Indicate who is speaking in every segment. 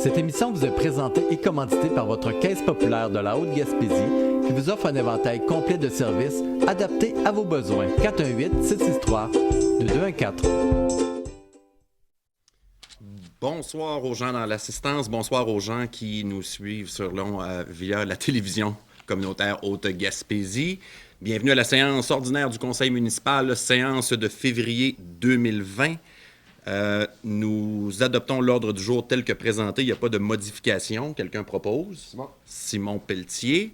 Speaker 1: Cette émission vous est présentée et commanditée par votre Caisse populaire de la Haute-Gaspésie qui vous offre un éventail complet de services adaptés à vos besoins. 418-763-2214.
Speaker 2: Bonsoir aux gens dans l'assistance, bonsoir aux gens qui nous suivent via la télévision communautaire Haute-Gaspésie. Bienvenue à la séance ordinaire du Conseil municipal, séance de février 2020. Nous adoptons l'ordre du jour tel que présenté. Il n'y a pas de modification. Quelqu'un propose? Simon Pelletier.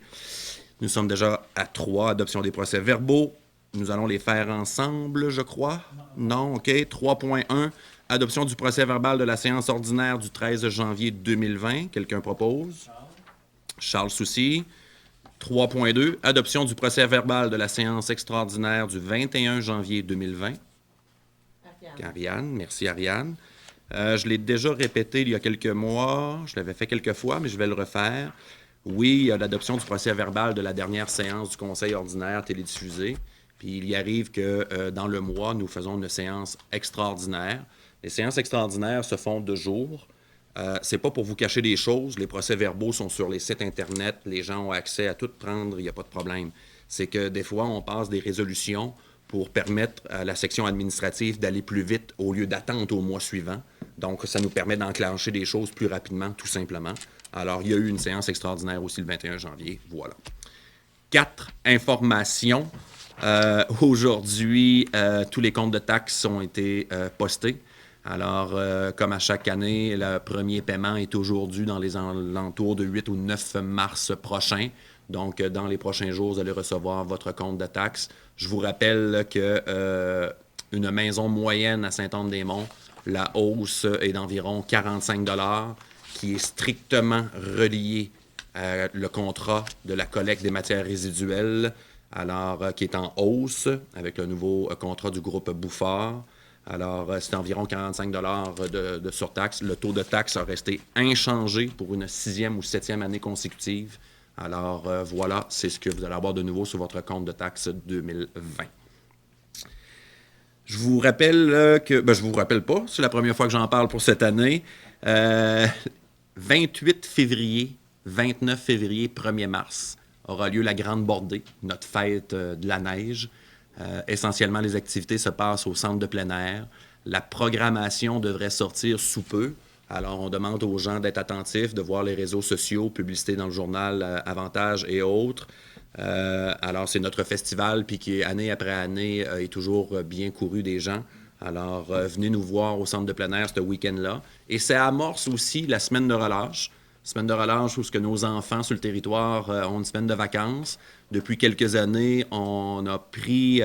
Speaker 2: Nous sommes déjà à 3, adoption des procès-verbaux. Nous allons les faire ensemble, je crois. Non, OK. 3.1, adoption du procès-verbal de la séance ordinaire du 13 janvier 2020. Quelqu'un propose? Charles Soucy. 3.2, adoption du procès-verbal de la séance extraordinaire du 21 janvier 2020. Ariane, merci Ariane. Je l'ai déjà répété il y a quelques mois, je l'avais fait quelques fois, mais je vais le refaire. Oui, il y a l'adoption du procès-verbal de la dernière séance du Conseil ordinaire télédiffusé. Puis il y arrive que dans le mois, nous faisons une séance extraordinaire. Les séances extraordinaires se font 2 jours. C'est pas pour vous cacher des choses. Les procès-verbaux sont sur les sites Internet. Les gens ont accès à tout prendre, il n'y a pas de problème. C'est que des fois, on passe des résolutions pour permettre à la section administrative d'aller plus vite au lieu d'attendre au mois suivant. Donc, ça nous permet d'enclencher des choses plus rapidement, tout simplement. Alors, il y a eu une séance extraordinaire aussi le 21 janvier. Voilà. 4 informations. Aujourd'hui, tous les comptes de taxes ont été postés. Alors, comme à chaque année, le premier paiement est aujourd'hui dans les alentours de 8 ou 9 mars prochain. Donc, dans les prochains jours, vous allez recevoir votre compte de taxes. Je vous rappelle que une maison moyenne à Saint-Anne-des-Monts, la hausse est d'environ 45 $, qui est strictement reliée à le contrat de la collecte des matières résiduelles, alors qui est en hausse avec le nouveau contrat du groupe Bouffard. Alors, c'est environ 45 $ de surtaxe. Le taux de taxe a resté inchangé pour une 6e ou 7e année consécutive. Alors, voilà, c'est ce que vous allez avoir de nouveau sur votre compte de taxe 2020. Je vous rappelle je vous rappelle pas, c'est la première fois que j'en parle pour cette année. 28 février, 29 février, 1er mars aura lieu la Grande Bordée, notre fête de la neige. Essentiellement, les activités se passent au centre de plein air. La programmation devrait sortir sous peu. Alors, on demande aux gens d'être attentifs, de voir les réseaux sociaux, publicité dans le journal Avantage et autres. Alors, c'est notre festival, puis qui, année après année, est toujours bien couru des gens. Alors, venez nous voir au centre de plein air ce week-end-là. Et ça amorce aussi la semaine de relâche. Semaine de relâche où ce que nos enfants sur le territoire ont une semaine de vacances. Depuis quelques années, on a pris...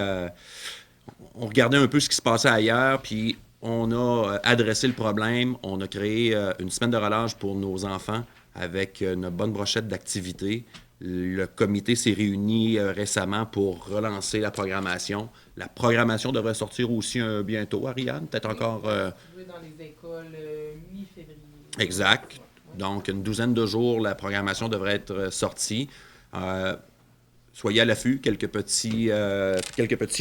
Speaker 2: on regardait un peu ce qui se passait ailleurs, puis on a adressé le problème. On a créé une semaine de relâche pour nos enfants avec une bonne brochette d'activités. Le comité s'est réuni récemment pour relancer la programmation. La programmation devrait sortir aussi bientôt, Ariane, peut-être encore...
Speaker 3: dans les écoles mi-février.
Speaker 2: Exact. Donc, une douzaine de jours, la programmation devrait être sortie. Soyez à l'affût, quelques petits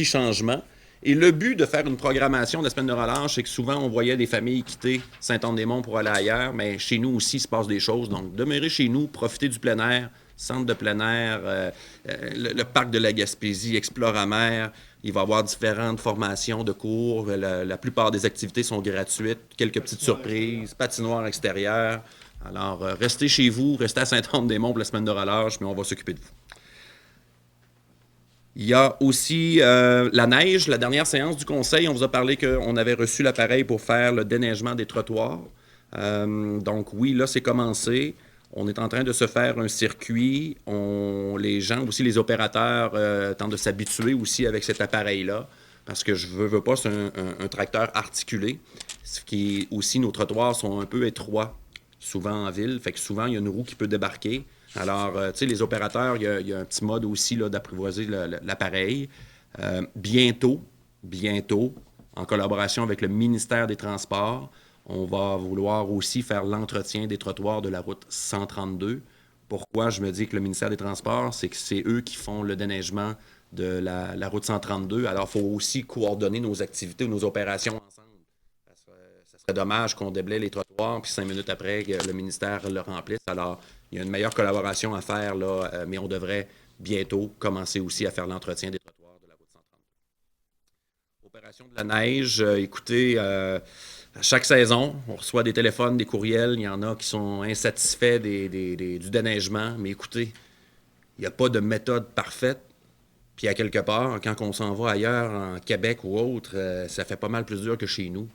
Speaker 2: changements. Et le but de faire une programmation de la semaine de relâche, c'est que souvent, on voyait des familles quitter Saint-Anne-des-Monts pour aller ailleurs, mais chez nous aussi, il se passe des choses. Donc, demeurez chez nous, profitez du plein air, centre de plein air, le parc de la Gaspésie, Explore-Mer. Il va y avoir différentes formations de cours. La plupart des activités sont gratuites. Quelques petites surprises, patinoire extérieure. Alors, restez chez vous, restez à Saint-Anne-des-Monts pour la semaine de relâche, mais on va s'occuper de vous. Il y a aussi la neige. La dernière séance du Conseil, on vous a parlé qu'on avait reçu l'appareil pour faire le déneigement des trottoirs. Donc oui, là, c'est commencé. On est en train de se faire un circuit. Les gens, aussi les opérateurs, tentent de s'habituer aussi avec cet appareil-là. Parce que je veux pas, c'est un tracteur articulé. Ce qui est aussi, nos trottoirs sont un peu étroits, souvent en ville. Fait que souvent, il y a une roue qui peut débarquer. Alors, tu sais, les opérateurs, il y a un petit mode aussi là, d'apprivoiser l'appareil. Bientôt, en collaboration avec le ministère des Transports, on va vouloir aussi faire l'entretien des trottoirs de la route 132. Pourquoi je me dis que le ministère des Transports, c'est que c'est eux qui font le déneigement de la route 132. Alors, il faut aussi coordonner nos activités ou nos opérations ensemble. Ça serait dommage qu'on déblaye les trottoirs trottoir, puis 5 minutes après, que le ministère le remplisse. Alors, il y a une meilleure collaboration à faire, là, mais on devrait bientôt commencer aussi à faire l'entretien des trottoirs de la route 132. Opération de la neige, écoutez, à chaque saison, on reçoit des téléphones, des courriels. Il y en a qui sont insatisfaits du déneigement. Mais écoutez, il n'y a pas de méthode parfaite. Puis à quelque part, quand on s'en va ailleurs, en Québec ou autre, ça fait pas mal plus dur que chez nous.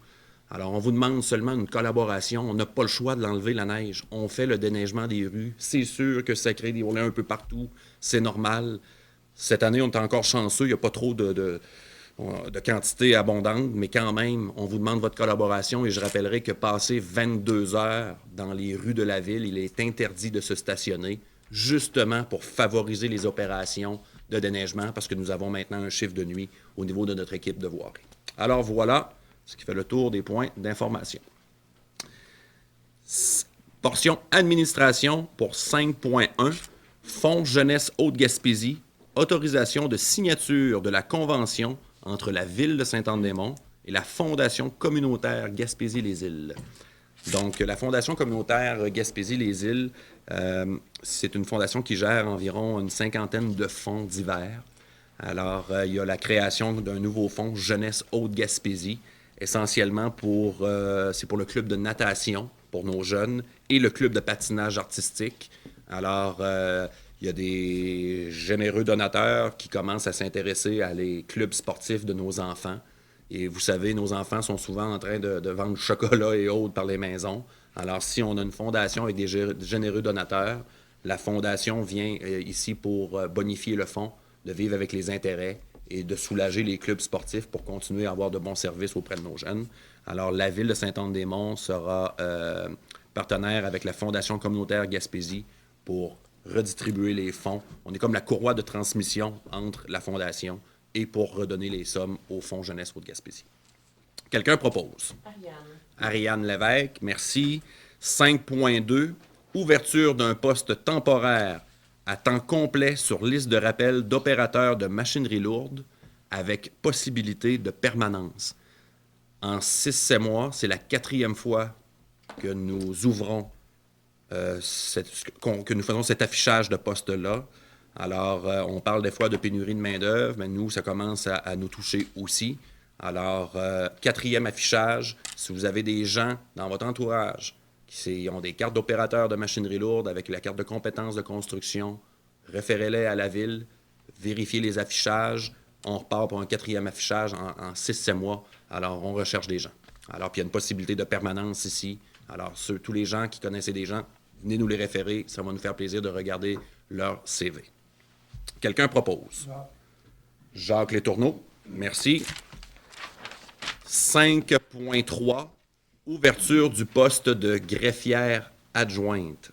Speaker 2: Alors, on vous demande seulement une collaboration. On n'a pas le choix de l'enlever, la neige. On fait le déneigement des rues. C'est sûr que ça crée des ourlets un peu partout. C'est normal. Cette année, on est encore chanceux. Il n'y a pas trop de quantité abondante, mais quand même, on vous demande votre collaboration et je rappellerai que passé 22 heures dans les rues de la ville, il est interdit de se stationner, justement pour favoriser les opérations de déneigement, parce que nous avons maintenant un chiffre de nuit au niveau de notre équipe de voirie. Alors voilà ce qui fait le tour des points d'information. Portion administration pour 5.1, Fonds Jeunesse Haute-Gaspésie, autorisation de signature de la convention entre la Ville de Sainte-Anne-des-Monts et la Fondation communautaire Gaspésie-les-Îles. Donc, la Fondation communautaire Gaspésie-les-Îles, c'est une fondation qui gère environ une 50aine de fonds divers. Alors, il y a la création d'un nouveau fonds Jeunesse Haute-Gaspésie, essentiellement c'est pour le club de natation pour nos jeunes et le club de patinage artistique. Alors, il y a des généreux donateurs qui commencent à s'intéresser à les clubs sportifs de nos enfants. Et vous savez, nos enfants sont souvent en train de vendre du chocolat et autres par les maisons. Alors, si on a une fondation avec des généreux donateurs, la fondation vient ici pour bonifier le fonds, de vivre avec les intérêts et de soulager les clubs sportifs pour continuer à avoir de bons services auprès de nos jeunes. Alors, la Ville de Sainte-Anne-des-Monts sera partenaire avec la Fondation communautaire Gaspésie pour redistribuer les fonds. On est comme la courroie de transmission entre la Fondation et pour redonner les sommes au Fonds Jeunesse Haute-Gaspésie. Quelqu'un propose? Ariane Lévesque, merci. 5.2, ouverture d'un poste temporaire à temps complet sur liste de rappel d'opérateurs de machinerie lourde avec possibilité de permanence. En 6-7 mois, c'est la 4e fois que nous ouvrons que nous faisons cet affichage de poste-là. Alors, on parle des fois de pénurie de main-d'œuvre, mais nous, ça commence à nous toucher aussi. Alors, 4e affichage, si vous avez des gens dans votre entourage qui ont des cartes d'opérateurs de machinerie lourde avec la carte de compétences de construction, référez-les à la ville, vérifiez les affichages. On repart pour un 4e affichage en 6-7 mois. Alors, on recherche des gens. Alors, puis il y a une possibilité de permanence ici. Alors, tous les gens qui connaissaient des gens, venez nous les référer. Ça va nous faire plaisir de regarder leur CV. Quelqu'un propose? Jacques Letourneau, merci. 5.3, ouverture du poste de greffière adjointe.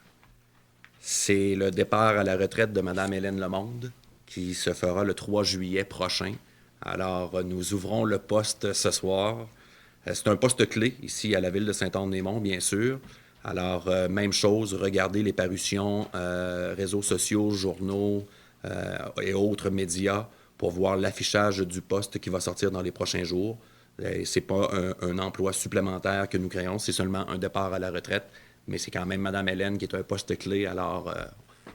Speaker 2: C'est le départ à la retraite de Mme Hélène Lemonde qui se fera le 3 juillet prochain. Alors, nous ouvrons le poste ce soir. C'est un poste clé ici à la Ville de Sainte-Anne-des-Monts, bien sûr. Alors, même chose, regardez les parutions, réseaux sociaux, journaux et autres médias pour voir l'affichage du poste qui va sortir dans les prochains jours. Ce n'est pas un emploi supplémentaire que nous créons, c'est seulement un départ à la retraite, mais c'est quand même Mme Hélène qui est un poste clé. Alors,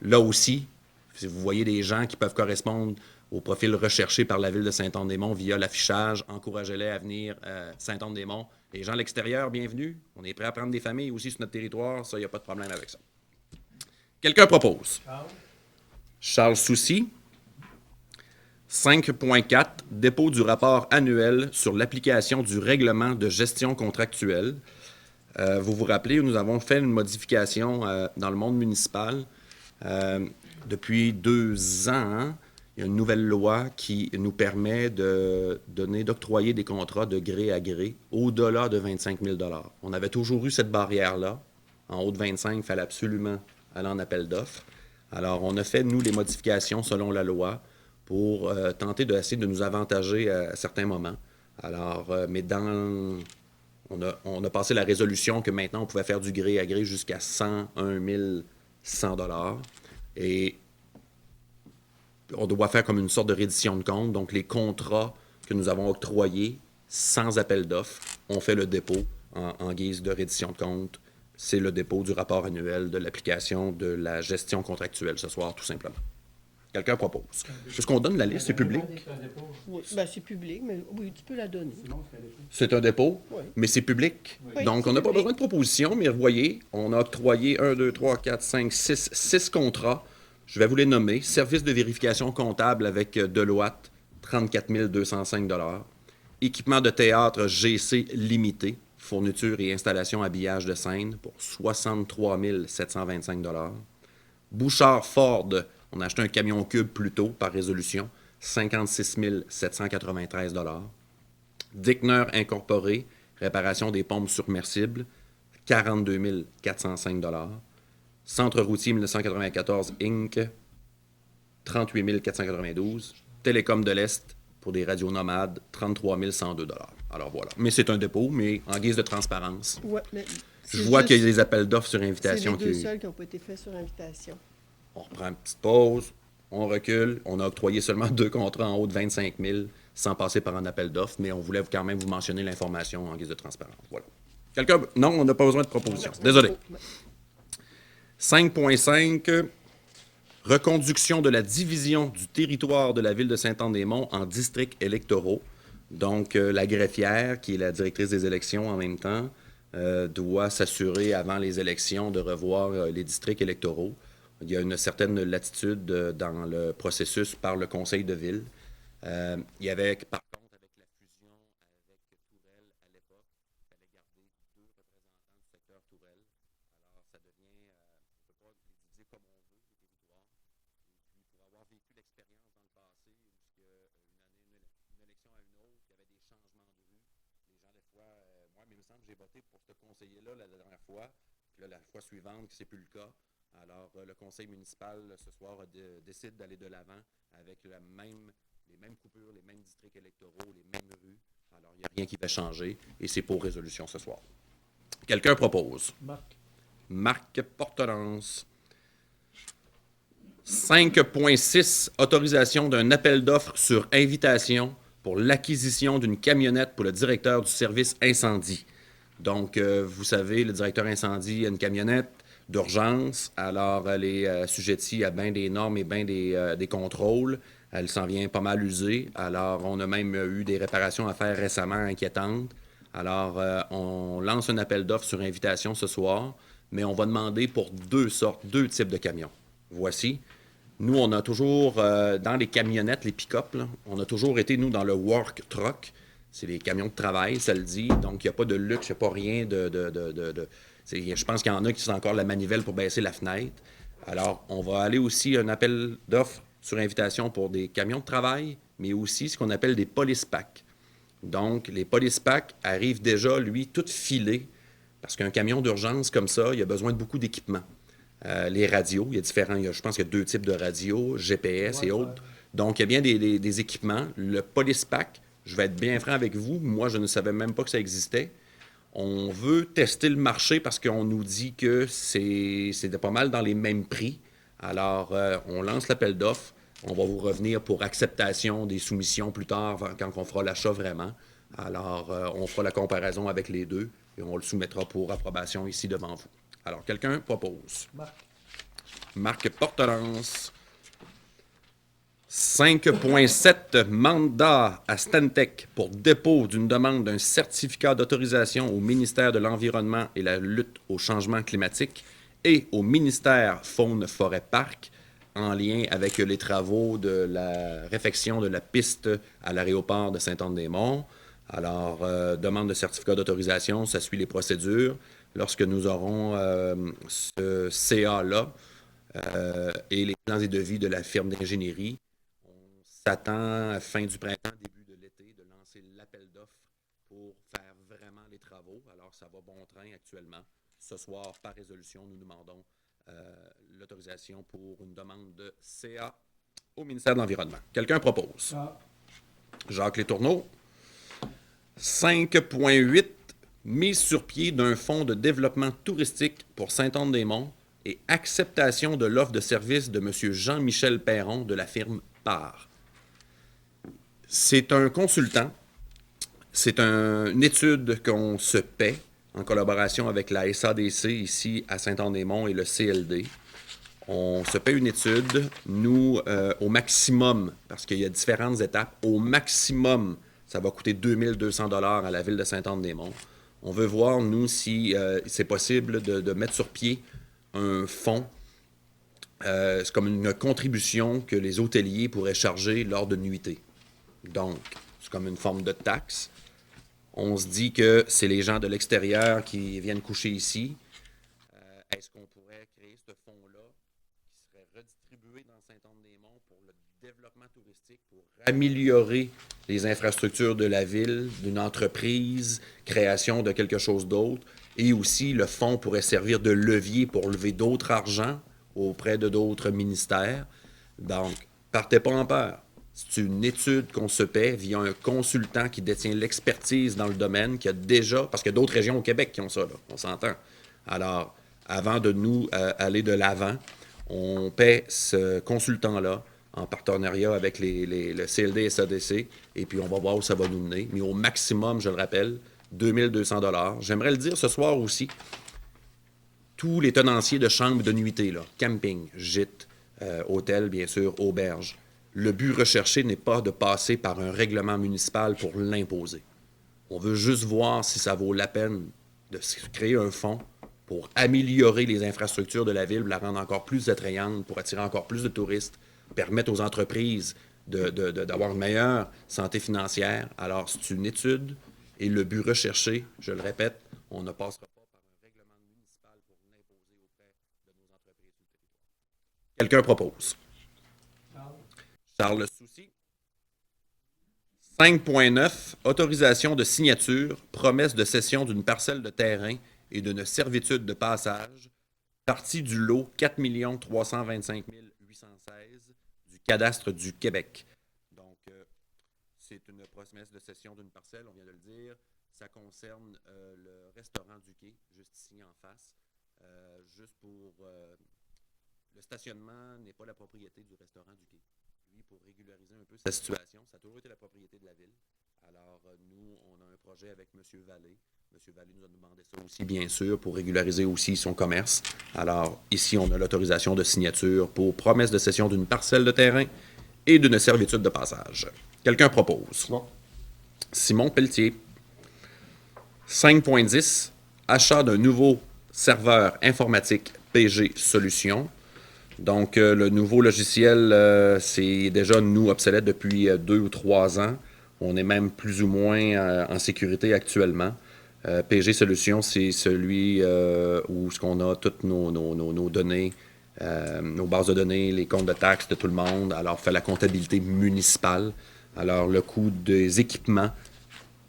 Speaker 2: là aussi, si vous voyez des gens qui peuvent correspondre au profil recherché par la Ville de Sainte-Anne-des-Monts via l'affichage, encouragez-les à venir Sainte-Anne-des-Monts. Les gens de l'extérieur, bienvenue. On est prêt à prendre des familles aussi sur notre territoire. Ça, il n'y a pas de problème avec ça. Quelqu'un propose? Charles Soucy. 5.4, dépôt du rapport annuel sur l'application du règlement de gestion contractuelle. Vous vous rappelez, nous avons fait une modification dans le monde municipal. Depuis 2 ans, il y a une nouvelle loi qui nous permet d'octroyer des contrats de gré à gré au-delà de 25 000 $. On avait toujours eu cette barrière-là. En haut de 25, il fallait absolument aller en appel d'offres. Alors, on a fait, nous, les modifications selon la loi pour tenter d'essayer de nous avantager à certains moments. Alors, mais on a passé la résolution que maintenant, on pouvait faire du gré à gré jusqu'à 101 100 $. Et on doit faire comme une sorte de reddition de compte. Donc, les contrats que nous avons octroyés sans appel d'offres, on fait le dépôt en guise de reddition de compte, c'est le dépôt du rapport annuel de l'application de la gestion contractuelle ce soir, tout simplement. Quelqu'un propose. Est-ce qu'on donne la liste? C'est public?
Speaker 4: Oui, ben, c'est public, mais oui, tu peux la donner.
Speaker 2: C'est un dépôt,
Speaker 4: Oui.
Speaker 2: mais c'est public.
Speaker 4: Oui,
Speaker 2: Donc,
Speaker 4: c'est
Speaker 2: on n'a pas
Speaker 4: public.
Speaker 2: besoin de proposition, mais vous voyez, on a octroyé 1, 2, 3, 4, 5, 6 contrats. Je vais vous les nommer. Service de vérification comptable avec Deloitte, 34 205 $. Équipement de théâtre GC limité, fourniture et installation habillage de scène pour 63 725 $. Bouchard Ford, on a acheté un camion cube plus tôt par résolution, 56 793 $. Dickner Incorporé, réparation des pompes submersibles, 42 405 $. Centre routier 1994 Inc., 38 492 $. Télécom de l'Est, pour des radios nomades, 33 102 $. Alors voilà. Mais c'est un dépôt, mais en guise de transparence.
Speaker 4: Ouais, mais
Speaker 2: Je vois qu'il y a des appels d'offres sur invitation.
Speaker 4: C'est les deux seuls qui n'ont pas été faits sur invitation.
Speaker 2: On reprend une petite pause, on recule. On a octroyé seulement 2 contrats en haut de 25 000 sans passer par un appel d'offres, mais on voulait quand même vous mentionner l'information en guise de transparence. Voilà. Quelqu'un? Non, on n'a pas besoin de proposition. Désolé. 5.5. Reconduction de la division du territoire de la ville de Sainte-Anne-des-Monts en districts électoraux. Donc, la greffière, qui est la directrice des élections en même temps, doit s'assurer avant les élections de revoir les districts électoraux. Il y a une certaine latitude dans le processus par le conseil de ville. Il y avait, par contre, avec la fusion avec Tourelle à l'époque, il fallait garder 2 représentants du secteur Tourelle. Alors, ça devient, on ne peut pas les diviser comme on veut, les territoires. Et puis, pour avoir vécu l'expérience dans le passé, où une élection à une autre, il y avait des changements de rue. Les gens, des fois, moi, il me semble que j'ai voté pour ce conseiller-là la dernière fois, puis là, la fois suivante, c'est plus le cas. Alors, le conseil municipal, ce soir, décide d'aller de l'avant avec les mêmes coupures, les mêmes districts électoraux, les mêmes rues. Alors, il n'y a rien qui va changer et c'est pour résolution ce soir. Quelqu'un propose? Marc Portelance. 5.6. Autorisation d'un appel d'offres sur invitation pour l'acquisition d'une camionnette pour le directeur du service incendie. Donc, vous savez, le directeur incendie a une camionnette d'urgence. Alors, elle est assujettie à bien des normes et bien des contrôles. Elle s'en vient pas mal usée. Alors, on a même eu des réparations à faire récemment inquiétantes. Alors, on lance un appel d'offres sur invitation ce soir, mais on va demander pour 2 types de camions. Voici. Nous, on a toujours, dans les camionnettes, les pick-up, là, on a toujours été, nous, dans le work truck. C'est les camions de travail, ça le dit. Donc, il n'y a pas de luxe, il n'y a pas rien je pense qu'il y en a qui sont encore la manivelle pour baisser la fenêtre. Alors, on va aller aussi un appel d'offres sur invitation pour des camions de travail, mais aussi ce qu'on appelle des police packs. Donc, les police packs arrivent déjà, lui, tout filés, parce qu'un camion d'urgence comme ça, il a besoin de beaucoup d'équipements. Les radios, il y a différents, je pense qu'il y a 2 types de radios, GPS et autres. Donc, il y a bien des équipements. Le police pack, je vais être bien franc avec vous, moi, je ne savais même pas que ça existait. On veut tester le marché parce qu'on nous dit que c'est pas mal dans les mêmes prix. Alors, on lance l'appel d'offres. On va vous revenir pour acceptation des soumissions plus tard, quand on fera l'achat vraiment. Alors, on fera la comparaison avec les deux et on le soumettra pour approbation ici devant vous. Alors, quelqu'un propose? Marc Portelance. 5.7. Mandat à Stantec pour dépôt d'une demande d'un certificat d'autorisation au ministère de l'Environnement et la lutte au changement climatique et au ministère Faune-Forêt-Parc en lien avec les travaux de la réfection de la piste à l'aéroport de Sainte-Anne-des-Monts. Alors, demande de certificat d'autorisation, ça suit les procédures. Lorsque nous aurons ce CA-là et les plans et devis de la firme d'ingénierie, s'attend à fin du printemps, début de l'été, de lancer l'appel d'offres pour faire vraiment les travaux. Alors, ça va bon train actuellement. Ce soir, par résolution, nous demandons l'autorisation pour une demande de CA au ministère de l'Environnement. Quelqu'un propose? Jacques Letourneau. 5.8. Mise sur pied d'un fonds de développement touristique pour Sainte-Anne-des-Monts et acceptation de l'offre de service de M. Jean-Michel Perron de la firme PAR. C'est un consultant. C'est une étude qu'on se paie. en collaboration avec la SADC ici à Saint-Anne-des-Monts et le CLD. On se fait une étude, nous, au maximum, parce qu'il y a différentes étapes, au maximum, ça va coûter 2200 $ à la ville de Saint-Anne-des-Monts. On veut voir, nous, si c'est possible de mettre sur pied un fonds. C'est comme une contribution que les hôteliers pourraient charger lors de nuitées. Donc, c'est comme une forme de taxe. On se dit que c'est les gens de l'extérieur qui viennent coucher ici. Est-ce qu'on pourrait créer ce fonds-là qui serait redistribué dans Saint-Anne-des-Monts pour le développement touristique, pour améliorer les infrastructures de la ville, d'une entreprise, création de quelque chose d'autre, et aussi le fonds pourrait servir de levier pour lever d'autres argents auprès de d'autres ministères. Donc, partez pas en peur. C'est une étude qu'on se paie via un consultant qui détient l'expertise dans le domaine, qui a déjà, parce qu'il y a d'autres régions au Québec qui ont ça, là, on s'entend. Alors, avant de nous aller de l'avant, on paie ce consultant-là en partenariat avec le CLD et SADC, et puis on va voir où ça va nous mener. Mais au maximum, je le rappelle, 2200 $. J'aimerais le dire ce soir aussi, tous les tenanciers de chambres de nuitée, là, camping, gîte, hôtel, bien sûr, auberge. Le but recherché n'est pas de passer par un règlement municipal pour l'imposer. On veut juste voir si ça vaut la peine de créer un fonds pour améliorer les infrastructures de la ville, la rendre encore plus attrayante, pour attirer encore plus de touristes, permettre aux entreprises d'avoir une meilleure santé financière. Alors, c'est une étude et le but recherché, je le répète, on ne passera pas par un règlement municipal pour l'imposer auprès de nos entreprises du territoire. Quelqu'un propose? Charles Soucy. 5.9. Autorisation de signature, promesse de cession d'une parcelle de terrain et d'une servitude de passage, partie du lot 4 325 816 du cadastre du Québec. Donc, c'est une promesse de cession d'une parcelle, on vient de le dire. Ça concerne le restaurant du quai, juste ici en face. Juste pour... le stationnement n'est pas la propriété du restaurant du quai. Lui, pour régulariser un peu sa situation, ça a toujours été la propriété de la ville. Alors, nous, on a un projet avec M. Vallée. M. Vallée nous a demandé ça aussi, bien sûr, pour régulariser aussi son commerce. Alors, ici, on a l'autorisation de signature pour promesse de cession d'une parcelle de terrain et d'une servitude de passage. Quelqu'un propose?
Speaker 5: Bon.
Speaker 2: Simon Pelletier. 5.10. Achat d'un nouveau serveur informatique PG Solutions. Donc, le nouveau logiciel, c'est déjà, nous, obsolète depuis 2 ou 3 ans. On est même plus ou moins en sécurité actuellement. PG Solutions, c'est celui où on a toutes nos données, nos bases de données, les comptes de taxes de tout le monde. Alors, on fait la comptabilité municipale. Alors, le coût des équipements,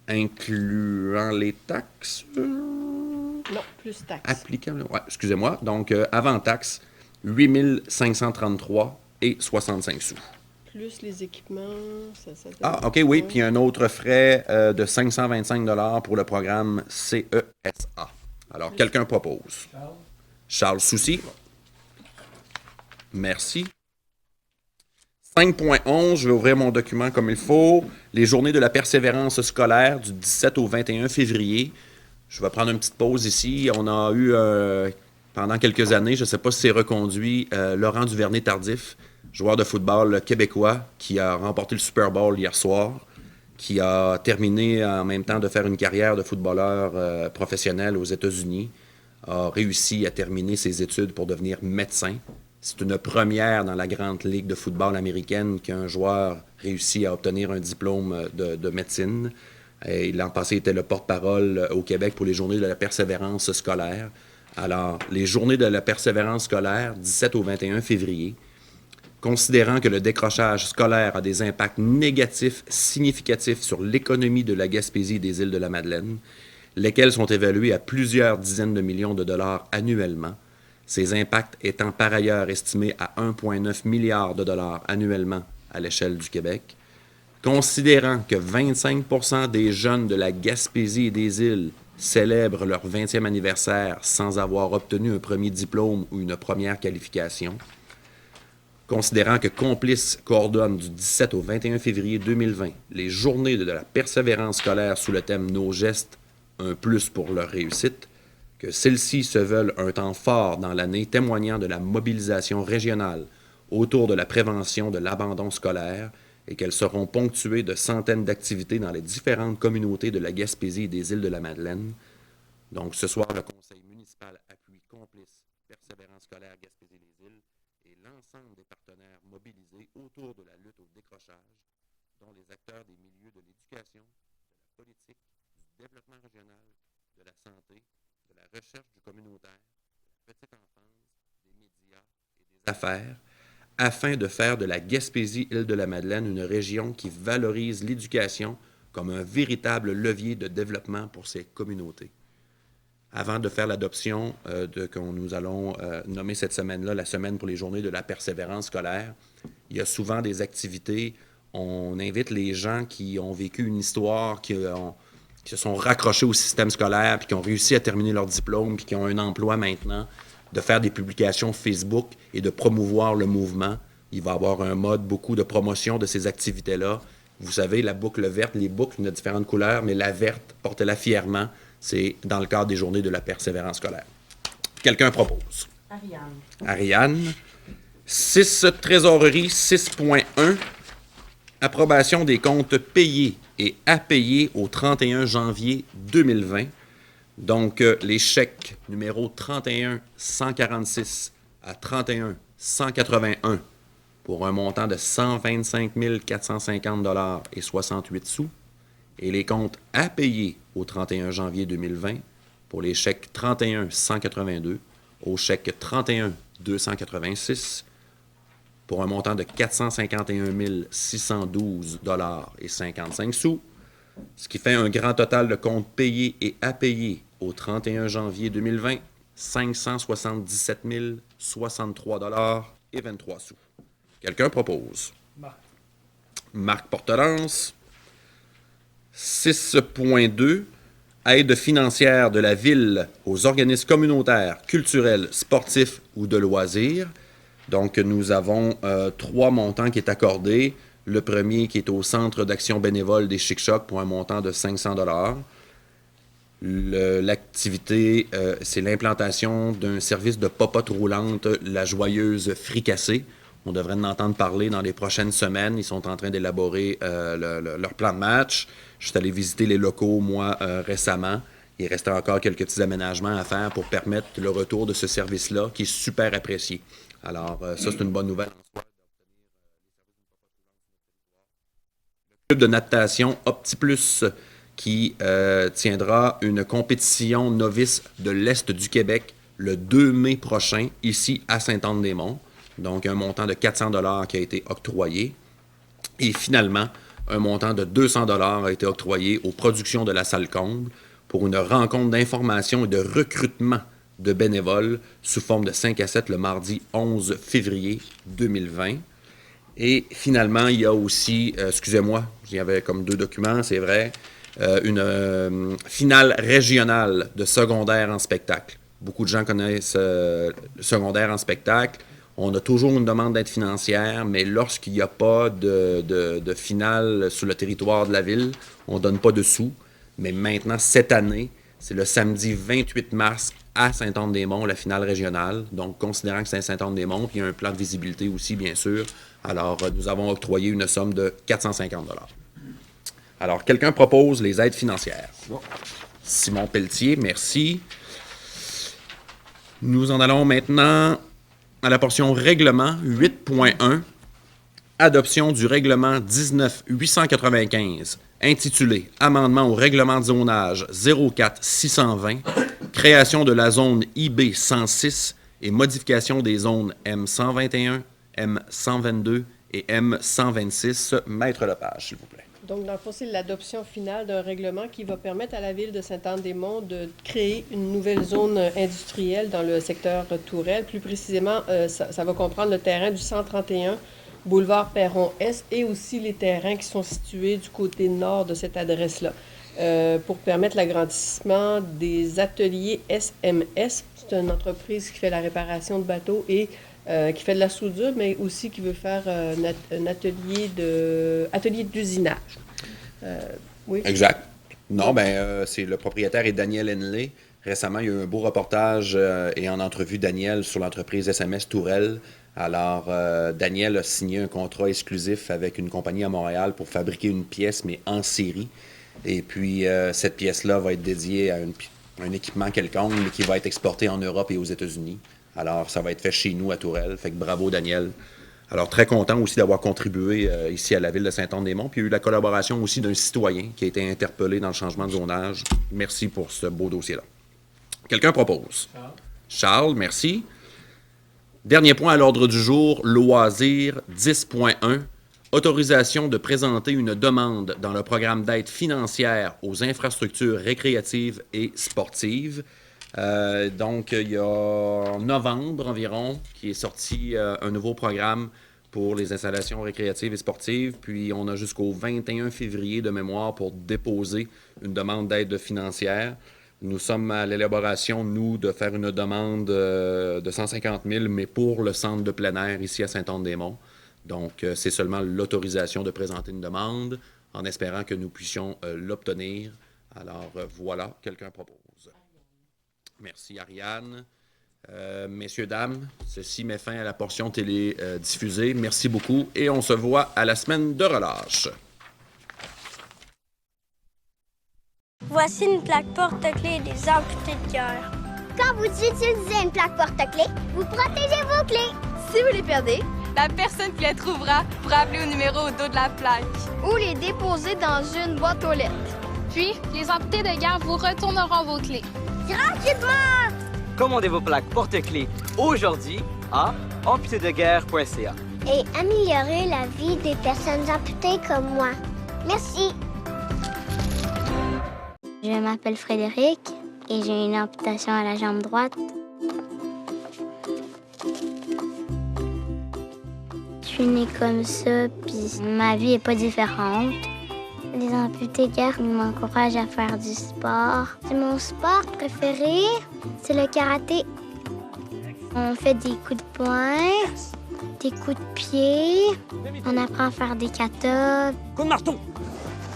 Speaker 2: incluant les taxes...
Speaker 4: Non, plus taxes.
Speaker 2: Applicable, ouais, excusez-moi. Donc, avant taxe, 8 533 et 65 sous.
Speaker 4: Plus les équipements, ça donne...
Speaker 2: Ah, OK, oui. Puis un autre frais de 525 $ pour le programme CESA. Alors, quelqu'un propose? Charles Soucy. Merci. 5.11, je vais ouvrir mon document comme il faut. Les journées de la persévérance scolaire du 17 au 21 février. Je vais prendre une petite pause ici. On a eu, pendant quelques années, je ne sais pas si c'est reconduit, Laurent Duvernay-Tardif, joueur de football québécois, qui a remporté le Super Bowl hier soir, qui a terminé en même temps de faire une carrière de footballeur professionnel aux États-Unis, a réussi à terminer ses études pour devenir médecin. C'est une première dans la grande ligue de football américaine qu'un joueur réussit à obtenir un diplôme de médecine. Et l'an passé, il était le porte-parole au Québec pour les journées de la persévérance scolaire. Alors, les journées de la persévérance scolaire, 17 au 21 février, considérant que le décrochage scolaire a des impacts négatifs significatifs sur l'économie de la Gaspésie et des îles de la Madeleine, lesquels sont évalués à plusieurs dizaines de millions de dollars annuellement, ces impacts étant par ailleurs estimés à 1,9 milliard de dollars annuellement à l'échelle du Québec, considérant que 25% des jeunes de la Gaspésie et des îles célèbrent leur 20e anniversaire sans avoir obtenu un premier diplôme ou une première qualification, considérant que Complice coordonne du 17 au 21 février 2020 les journées de la persévérance scolaire sous le thème « Nos gestes un plus pour leur réussite, que celles-ci se veulent un temps fort dans l'année témoignant de la mobilisation régionale autour de la prévention de l'abandon scolaire et qu'elles seront ponctuées de centaines d'activités dans les différentes communautés de la Gaspésie et des îles de la Madeleine. Donc, ce soir, le conseil municipal appuie complice Persévérance scolaire Gaspésie-les-Îles et l'ensemble des partenaires mobilisés autour de la lutte au décrochage, dont les acteurs des milieux de l'éducation, de la politique, du développement régional, de la santé, de la recherche du communautaire, de la petite enfance, des médias et des affaires, afin de faire de la Gaspésie-Île-de-la-Madeleine une région qui valorise l'éducation comme un véritable levier de développement pour ces communautés. Avant de faire l'adoption que nous allons nommer cette semaine-là la semaine pour les journées de la persévérance scolaire, il y a souvent des activités. On invite les gens qui ont vécu une histoire, qui se sont raccrochés au système scolaire, puis qui ont réussi à terminer leur diplôme, puis qui ont un emploi maintenant, de faire des publications Facebook et de promouvoir le mouvement. Il va y avoir un mode, beaucoup de promotion de ces activités-là. Vous savez, la boucle verte, les boucles de différentes couleurs, mais la verte, portez-la fièrement. C'est dans le cadre des journées de la persévérance scolaire. Quelqu'un propose? Ariane. 6 trésorerie 6.1. Approbation des comptes payés et à payer au 31 janvier 2020. Donc, les chèques numéro 31 146 à 31 181 pour un montant de 125 450 $ et 68 sous. Et les comptes à payer au 31 janvier 2020 pour les chèques 31 182 au chèque 31 286 pour un montant de 451 612 $ et 55 sous, ce qui fait un grand total de comptes payés et à payer au 31 janvier 2020, 577 063 $ et 23 sous. Quelqu'un propose? Marc Portelance. 6.2, aide financière de la Ville aux organismes communautaires, culturels, sportifs ou de loisirs. Donc, nous avons 3 montants qui est accordé. Le premier qui est au Centre d'action bénévole des Chic-Chocs pour un montant de 500 $. L'activité, c'est l'implantation d'un service de popote roulante, la joyeuse fricassée. On devrait en entendre parler dans les prochaines semaines. Ils sont en train d'élaborer leur plan de match. Je suis allé visiter les locaux, moi, récemment. Il restait encore quelques petits aménagements à faire pour permettre le retour de ce service-là, qui est super apprécié. Alors, ça, c'est une bonne nouvelle en soi. Le club de natation OptiPlus qui tiendra une compétition novice de l'Est du Québec le 2 mai prochain, ici à Sainte-Anne-des-Monts. Donc, un montant de 400 $ qui a été octroyé. Et finalement, un montant de 200 $ a été octroyé aux productions de la Salle Comble pour une rencontre d'information et de recrutement de bénévoles sous forme de 5 à 7 le mardi 11 février 2020. Et finalement, il y a aussi, excusez-moi, il y avait comme 2 documents, c'est vrai, une finale régionale de secondaire en spectacle. Beaucoup de gens connaissent le secondaire en spectacle. On a toujours une demande d'aide financière, mais lorsqu'il n'y a pas de finale sur le territoire de la ville, on ne donne pas de sous. Mais maintenant, cette année, c'est le samedi 28 mars à Sainte-Anne-des-Monts, la finale régionale. Donc, considérant que c'est Sainte-Anne-des-Monts, puis il y a un plan de visibilité aussi, bien sûr. Alors, nous avons octroyé une somme de 450 $. Alors, quelqu'un propose les aides financières. Simon Pelletier, merci. Nous en allons maintenant à la portion règlement 8.1, adoption du règlement 19-895, intitulé Amendement au règlement de zonage 04-620, création de la zone IB 106 et modification des zones M121, M122 et M126. Maître Lepage, s'il vous plaît.
Speaker 4: Donc, dans le fond, c'est l'adoption finale d'un règlement qui va permettre à la Ville de Sainte-Anne-des-Monts de créer une nouvelle zone industrielle dans le secteur Tourelle. Plus précisément, ça va comprendre le terrain du 131 boulevard Perron-Est et aussi les terrains qui sont situés du côté nord de cette adresse-là pour permettre l'agrandissement des ateliers SMS. C'est une entreprise qui fait la réparation de bateaux et qui fait de la soudure, mais aussi qui veut faire un atelier d'usinage. Oui.
Speaker 2: Exact. Non, c'est le propriétaire est Daniel Henley. Récemment, il y a eu un beau reportage et en entrevue Daniel sur l'entreprise SMS Tourelle. Alors, Daniel a signé un contrat exclusif avec une compagnie à Montréal pour fabriquer une pièce, mais en série. Et puis, cette pièce-là va être dédiée à un équipement quelconque, mais qui va être exporté en Europe et aux États-Unis. Alors, ça va être fait chez nous à Tourelle. Fait que bravo, Daniel. Alors, très content aussi d'avoir contribué ici à la ville de Saint-Anne-des-Monts. Puis, il y a eu la collaboration aussi d'un citoyen qui a été interpellé dans le changement de zonage. Merci pour ce beau dossier-là. Quelqu'un propose? Charles, merci. Dernier point à l'ordre du jour, loisirs 10.1. Autorisation de présenter une demande dans le programme d'aide financière aux infrastructures récréatives et sportives. Donc, il y a en novembre environ qui est sorti un nouveau programme pour les installations récréatives et sportives. Puis, on a jusqu'au 21 février de mémoire pour déposer une demande d'aide financière. Nous sommes à l'élaboration, nous, de faire une demande de 150 000, mais pour le centre de plein air ici à Saint-Anne-des-Monts. Donc, c'est seulement l'autorisation de présenter une demande en espérant que nous puissions l'obtenir. Alors, voilà, quelqu'un propose. Merci, Ariane. Messieurs, dames, ceci met fin à la portion télé diffusée. Merci beaucoup et on se voit à la semaine de relâche.
Speaker 5: Voici une plaque porte-clés des amputés de cœur.
Speaker 6: Quand vous utilisez une plaque porte-clés, vous protégez vos clés.
Speaker 7: Si vous les perdez, la personne qui les trouvera pourra appeler au numéro au dos de la plaque.
Speaker 8: Ou les déposer dans une boîte aux lettres.
Speaker 9: Puis, les amputés de guerre vous retourneront vos clés.
Speaker 6: Gratuitement!
Speaker 10: Commandez vos plaques porte-clés aujourd'hui à amputédeguerre.ca.
Speaker 6: Et améliorez la vie des personnes amputées comme moi. Merci.
Speaker 11: Je m'appelle Frédéric et j'ai une amputation à la jambe droite. Je suis née comme ça, puis ma vie est pas différente. Les amputés de guerre m'encouragent à faire du sport. Mon sport préféré, c'est le karaté. On fait des coups de poing, des coups de pied. On apprend à faire des katas.
Speaker 10: Coup de marteau!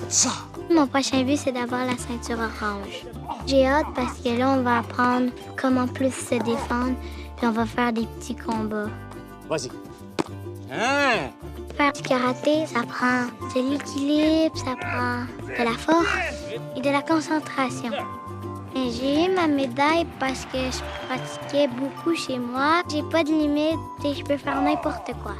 Speaker 10: Ça!
Speaker 11: Mon prochain but, c'est d'avoir la ceinture orange. J'ai hâte parce que là, on va apprendre comment plus se défendre, puis on va faire des petits combats.
Speaker 10: Vas-y. Hein?
Speaker 11: Faire du karaté, ça prend de l'équilibre, ça prend de la force et de la concentration. Et j'ai eu ma médaille parce que je pratiquais beaucoup chez moi. J'ai pas de limite et je peux faire n'importe quoi.